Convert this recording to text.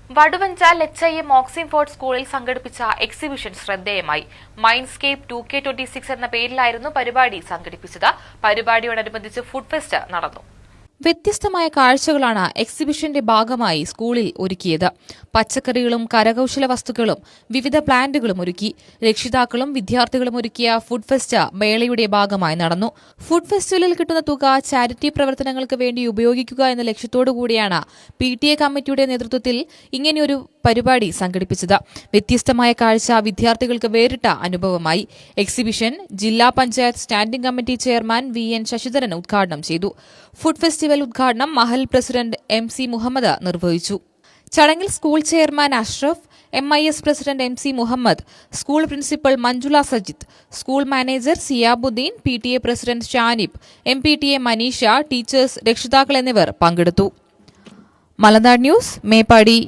Vaduvanchal HIM ഓക്സിംഫോർഡ് സ്കൂളിൽ സംഘടിപ്പിച്ച exhibition ശ്രദ്ധേയമായി. മൈൻഡ്സ്കേപ്പ് 2K26 എന്ന പേരിലായിരുന്നു പരിപാടി സംഘടിപ്പിച്ചത്. പരിപാടിയോടനുബന്ധിച്ച് ഫുഡ് ഫെസ്റ്റ് നടന്നു. വ്യത്യസ്തമായ കാഴ്ചകളാണ് എക്സിബിഷന്റെ ഭാഗമായി സ്കൂളിൽ ഒരുക്കിയത്. പച്ചക്കറികളും കരകൌശല വസ്തുക്കളും വിവിധ പ്ലാന്റുകളും ഒരുക്കി. രക്ഷിതാക്കളും വിദ്യാർത്ഥികളും ഒരുക്കിയ ഫുഡ് ഫെസ്റ്റ് മേളയുടെ ഭാഗമായി നടന്നു. ഫുഡ് ഫെസ്റ്റിവലിൽ കിട്ടുന്ന തുക ചാരിറ്റി പ്രവർത്തനങ്ങൾക്ക് വേണ്ടി ഉപയോഗിക്കുക എന്ന ലക്ഷ്യത്തോടുകൂടിയാണ് PTA കമ്മിറ്റിയുടെ നേതൃത്വത്തിൽ ഇങ്ങനെയൊരു പരിപാടി സംഘടിപ്പിച്ചത്. വ്യത്യസ്തമായ കാഴ്ച വിദ്യാർത്ഥികൾക്ക് വേറിട്ട അനുഭവമായി. എക്സിബിഷൻ ജില്ലാ panchayat standing committee chairman VN Sasidharan ഉദ്ഘാടനം ചെയ്തു. ഫുഡ് ഫെസ്റ്റിവൽ ഉദ്ഘാടനം മഹൽ പ്രസിഡന്റ് MC മുഹമ്മദ് നിർവഹിച്ചു. ചടങ്ങിൽ school chairman Ashraf, MIS president MC Muhammad, school principal Manjula Sajith, school manager Siyabuddin, PTA president Shanib, MPTA Maneesha, teachers, രക്ഷിതാക്കൾ എന്നിവർ പങ്കെടുത്തു. മലനാട് ന്യൂസ്, മേപ്പാടി.